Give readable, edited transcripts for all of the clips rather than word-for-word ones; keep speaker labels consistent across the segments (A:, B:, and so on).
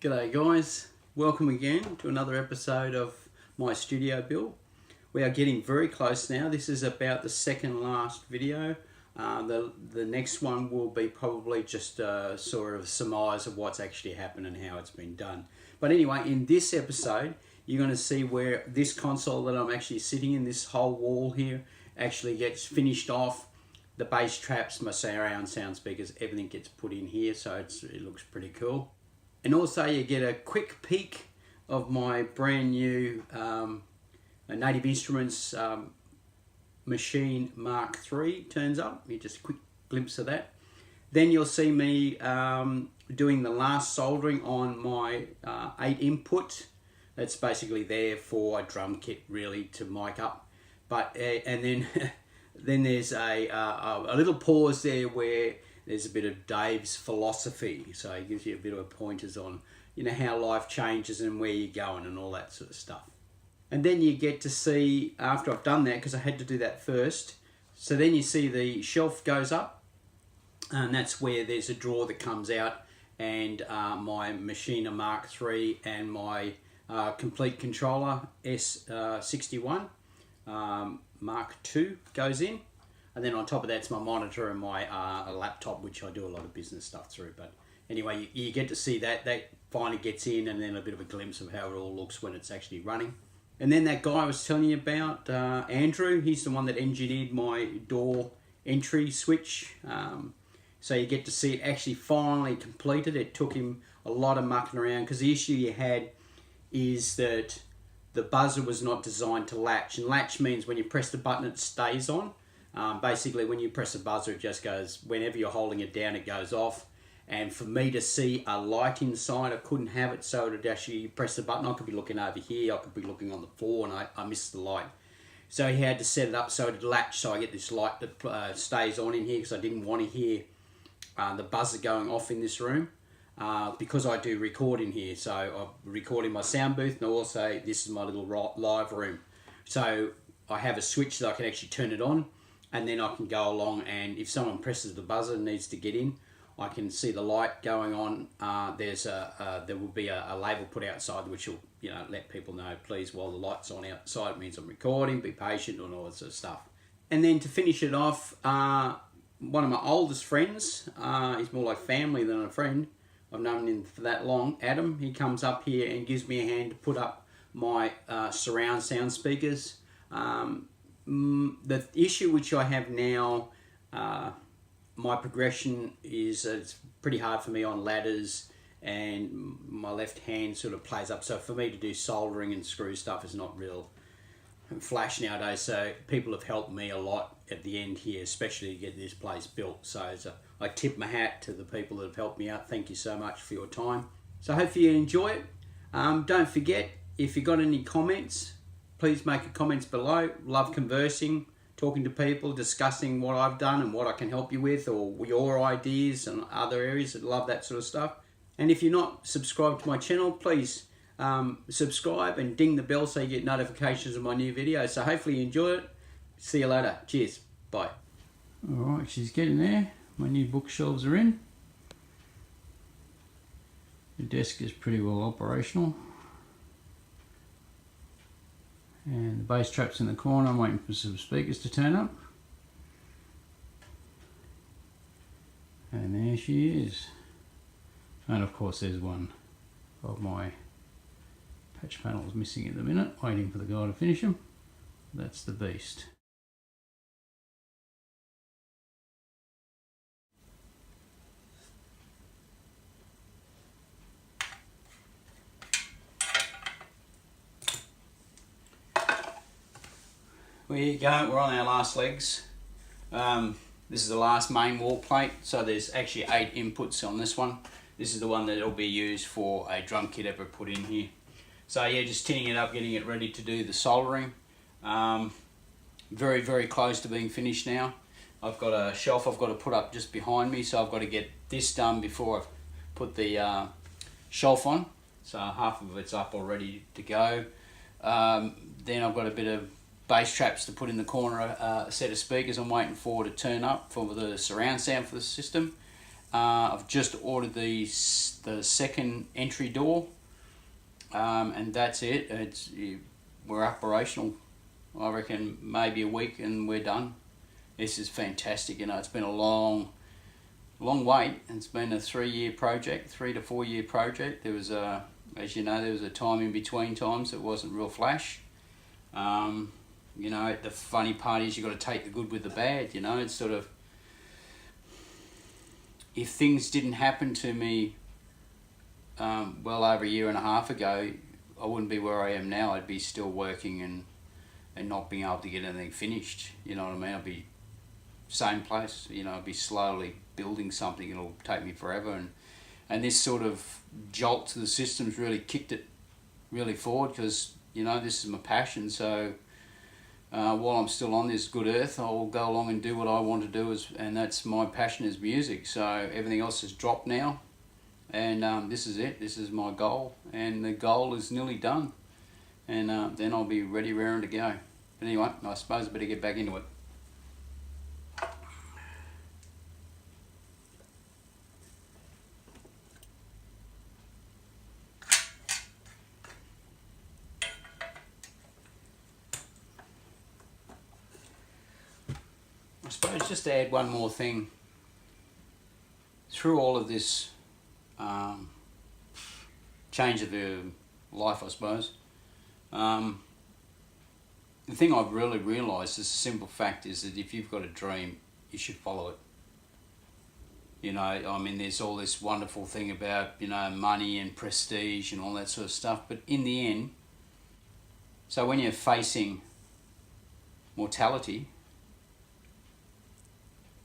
A: G'day guys, welcome again to another episode of my studio build. We are getting very close now. This is about the second last video. The next one will be probably just a sort of surmise of what's actually happened and how it's been done. But anyway, in this episode, you're going to see where this console that I'm actually sitting in, this whole wall here, actually gets finished off. The bass traps, my surround sound speakers, everything gets put in here, so it looks pretty cool. And also you get a quick peek of my brand new Native Instruments Maschine Mk3 turns up. You just a quick glimpse of that. Then you'll see me doing the last soldering on my 8 input. That's basically there for a drum kit really to mic up. But and then then there's a little pause there where there's a bit of Dave's philosophy, so he gives you a bit of pointers on, you know, how life changes and where you're going and all that sort of stuff. And then you get to see, after I've done that, because I had to do that first, so then you see the shelf goes up, and that's where there's a drawer that comes out, and my Maschine Mk3 and my Komplete Controller S61 Mk2 goes in. And then on top of that, it's my monitor and my laptop, which I do a lot of business stuff through. But anyway, you get to see that. That finally gets in, and then a bit of a glimpse of how it all looks when it's actually running. And then that guy I was telling you about, Andrew, he's the one that engineered my door entry switch. So you get to see it actually finally completed. It took him a lot of mucking around, because the issue you had is that the buzzer was not designed to latch. And latch means when you press the button, it stays on. Basically, when you press the buzzer, it just goes, whenever you're holding it down, it goes off. And for me to see a light inside, I couldn't have it, so it actually press the button. I could be looking over here, I could be looking on the floor, and I missed the light. So he had to set it up so it'd latch, so I get this light that stays on in here, because I didn't want to hear the buzzer going off in this room. Because I do record in here, so I record in my sound booth, and also this is my little live room. So I have a switch that I can actually turn it on, and then I can go along, and if someone presses the buzzer and needs to get in, I can see the light going on. There will be a label put outside which will, you know, let people know, please, while the light's on outside, it means I'm recording, be patient, and all that sort of stuff. And then to finish it off, one of my oldest friends, he's more like family than a friend, I've known him for that long, Adam, he comes up here and gives me a hand to put up my surround sound speakers. The issue which I have now, my progression is it's pretty hard for me on ladders, and my left hand sort of plays up. So for me to do soldering and screw stuff is not real flash nowadays. So people have helped me a lot at the end here, especially to get this place built. So I tip my hat to the people that have helped me out. Thank you so much for your time. So hopefully you enjoy it. Don't forget, if you got any comments, please make your comments below. Love conversing, talking to people, discussing what I've done and what I can help you with, or your ideas and other areas. I love that sort of stuff. And if you're not subscribed to my channel, please subscribe and ding the bell so you get notifications of my new videos. So hopefully you enjoy it. See you later. Cheers. Bye. Alright, she's getting there. My new bookshelves are in. The desk is pretty well operational. And the bass trap's in the corner. I'm waiting for some speakers to turn up. And there she is. And of course there's one of my patch panels missing at the minute, waiting for the guy to finish them. That's the beast. There you go, we're on our last legs. This is the last main wall plate, so there's actually 8 inputs on this one. This is the one that will be used for a drum kit ever put in here. So yeah, just tinning it up, getting it ready to do the soldering. Very, very close to being finished now. I've got a shelf I've got to put up just behind me, so I've got to get this done before I put the shelf on. So half of it's up already to go. Then I've got a bit of bass traps to put in the corner, a set of speakers I'm waiting for to turn up for the surround sound for the system. I've just ordered the second entry door, and that's it. We're operational. I reckon maybe a week and we're done. This is fantastic. You know, it's been a long wait. It's been a 3-year project, 3 to 4 year project. There was as you know, there was a time in between times that wasn't real flash. You know, the funny part is you got to take the good with the bad. You know, it's sort of, if things didn't happen to me well over a year and a half ago, I wouldn't be where I am now. I'd be still working and not being able to get anything finished. You know what I mean? I'd be same place. You know, I'd be slowly building something. It'll take me forever. And this sort of jolt to the system's really kicked it really forward, because, you know, this is my passion. So while I'm still on this good earth, I'll go along and do what I want to do, and that's my passion, is music. So everything else has dropped now, and this is it. This is my goal, and the goal is nearly done, and then I'll be ready, raring to go. But anyway, I suppose I better get back into it. I suppose just to add one more thing, through all of this change of the life, I suppose, the thing I've really realised is the simple fact is that if you've got a dream, you should follow it. You know, I mean, there's all this wonderful thing about, you know, money and prestige and all that sort of stuff, but in the end, so when you're facing mortality,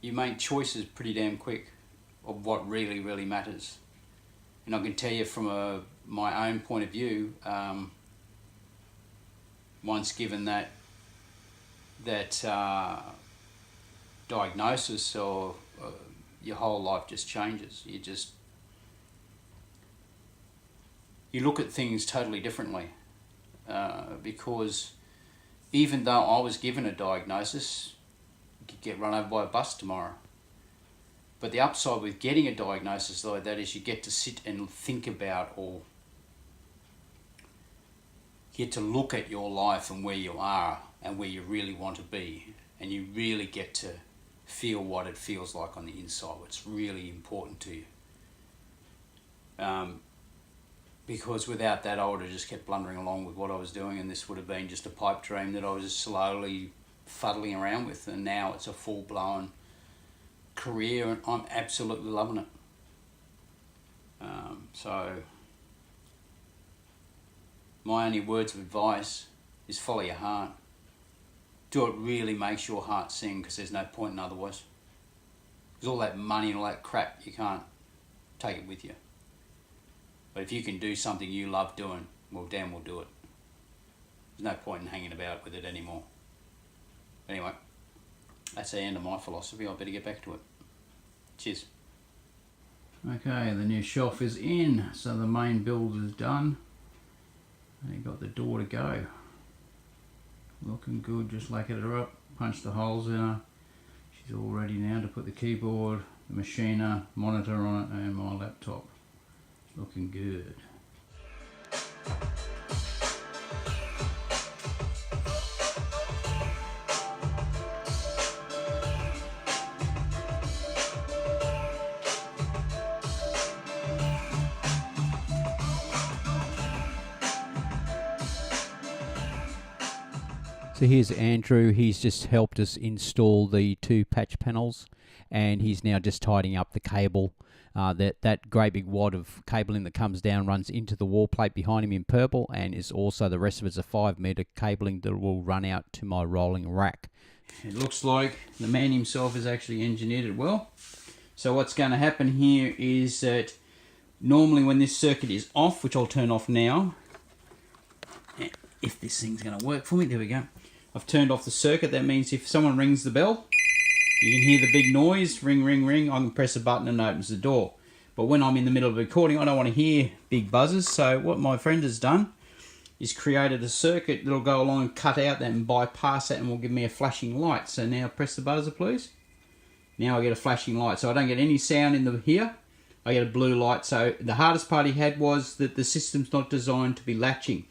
A: you make choices pretty damn quick of what really, really matters. And I can tell you from my own point of view, once given that diagnosis, or your whole life just changes. You look at things totally differently, because even though I was given a diagnosis, you could get run over by a bus tomorrow. But the upside with getting a diagnosis like that is you get to sit and think about, or get to look at your life and where you are and where you really want to be, and you really get to feel what it feels like on the inside, what's really important to you. Because without that, I would have just kept blundering along with what I was doing, and this would have been just a pipe dream that I was just slowly fuddling around with, and now it's a full-blown career, and I'm absolutely loving it. So my only words of advice is follow your heart. Do what really makes your heart sing, because there's no point in otherwise. Because all that money and all that crap, you can't take it with you. But if you can do something you love doing, well, damn, we'll do it. There's no point in hanging about with it anymore. Anyway, that's the end of my philosophy. I better get back to it. Cheers. Okay, the new shelf is in, so the main build is done. And you got the door to go. Looking good, just lacquered her up, punched the holes in her. She's all ready now to put the keyboard, the Maschine monitor on it, and my laptop. Looking good. So here's Andrew. He's just helped us install the 2 patch panels, and he's now just tidying up the cable. That great big wad of cabling that comes down runs into the wall plate behind him in purple, and is also, the rest of it's a 5-meter cabling that will run out to my rolling rack. It looks like the man himself has actually engineered it well. So what's going to happen here is that normally when this circuit is off, which I'll turn off now, if this thing's going to work for me, there we go. I've turned off the circuit. That means if someone rings the bell, you can hear the big noise, ring, ring, ring. I can press a button and it opens the door. But when I'm in the middle of recording, I don't want to hear big buzzes. So what my friend has done is created a circuit that'll go along and cut out that and bypass that, and will give me a flashing light. So now press the buzzer, please. Now I get a flashing light, so I don't get any sound in here. I get a blue light. So the hardest part he had was that the system's not designed to be latching.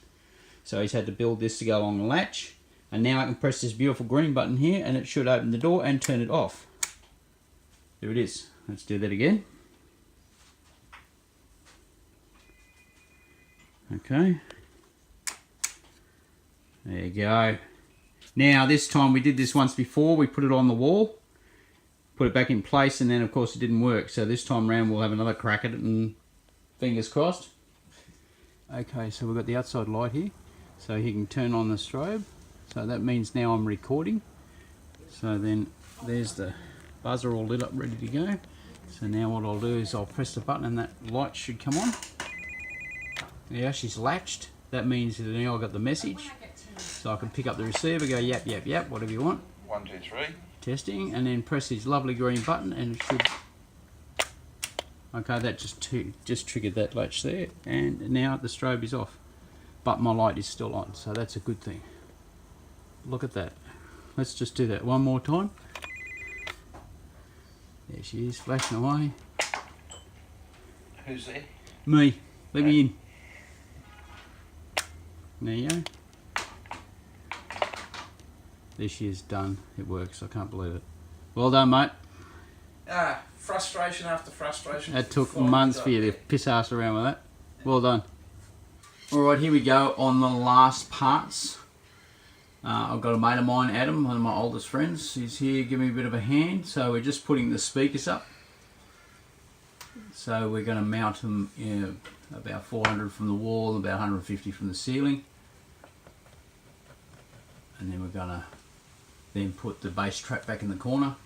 A: So he's had to build this to go along the latch. And now I can press this beautiful green button here and it should open the door and turn it off. There it is. Let's do that again. Okay. There you go. Now this time we did this once before. We put it on the wall, put it back in place, and then of course it didn't work. So this time around we'll have another crack at it and fingers crossed. Okay, so we've got the outside light here. So he can turn on the strobe. So that means now I'm recording. So then there's the buzzer all lit up ready to go. So now what I'll do is I'll press the button and that light should come on. Yeah, she's latched. That means that now I've got the message. So I can pick up the receiver, go yap, yap, yap, whatever you want.
B: 1, 2, 3.
A: Testing, and then press this lovely green button and it should... Okay, that just triggered that latch there. And now the strobe is off. But my light is still on, so that's a good thing. Look at that. Let's just do that one more time. There she is, flashing away.
B: Who's there?
A: Me. Let me in. There you go. There she is, done. It works. I can't believe it. Well done, mate.
B: Frustration after frustration.
A: That took months for you to piss ass around with that. Well done. Alright, here we go on the last parts. I've got a mate of mine, Adam, one of my oldest friends. He's here giving me a bit of a hand. So we're just putting the speakers up. So we're going to mount them, you know, about 400 from the wall, about 150 from the ceiling. And then we're going to then put the bass trap back in the corner.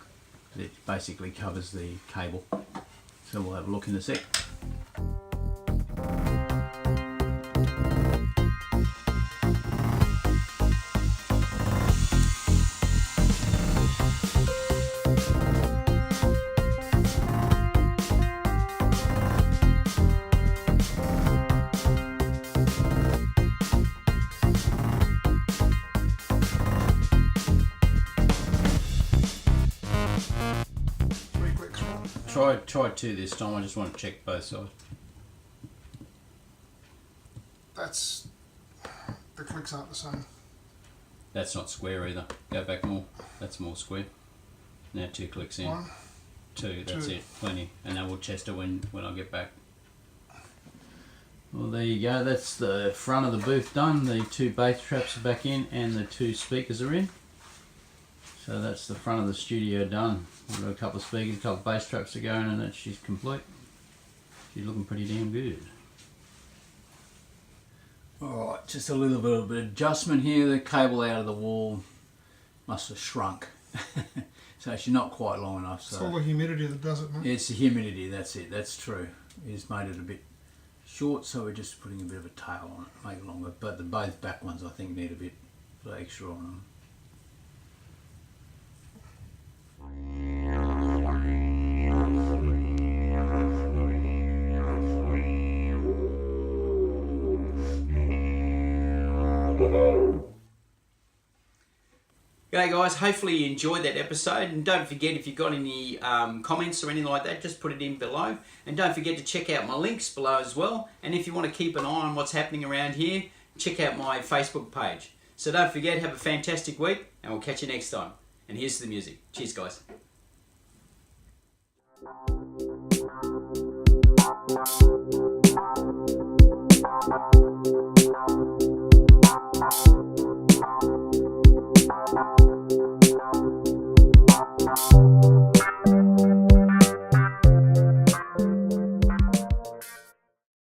A: It basically covers the cable. So we'll have a look in a sec. Try 2 this time. I just want to check both sides.
C: That's... the clicks aren't the same.
A: That's not square either. Go back more. That's more square. Now 2 clicks in.
C: 1,
A: 2, that's
C: 2.
A: it. Plenty. And then we'll test it when I get back. Well, there you go. That's the front of the booth done. The 2 bass traps are back in and the 2 speakers are in. So that's the front of the studio done. We've got a couple of speakers, a couple of bass traps are going, and she's complete. She's looking pretty damn good. Alright, just a little bit of adjustment here. The cable out of the wall must have shrunk. So she's not quite long enough. So
C: it's all the humidity that does it, mate.
A: it's the humidity, that's it, that's true. It's made it a bit short, so we're just putting a bit of a tail on it, make it longer. But the both back ones I think need a bit extra on them. G'day guys, hopefully you enjoyed that episode, and don't forget, if you've got any comments or anything like that, just put it in below, and don't forget to check out my links below as well. And if you want to keep an eye on what's happening around here, check out my Facebook page. So don't forget, have a fantastic week, and we'll catch you next time. And here's the music. Cheers guys.
D: We'll be right back.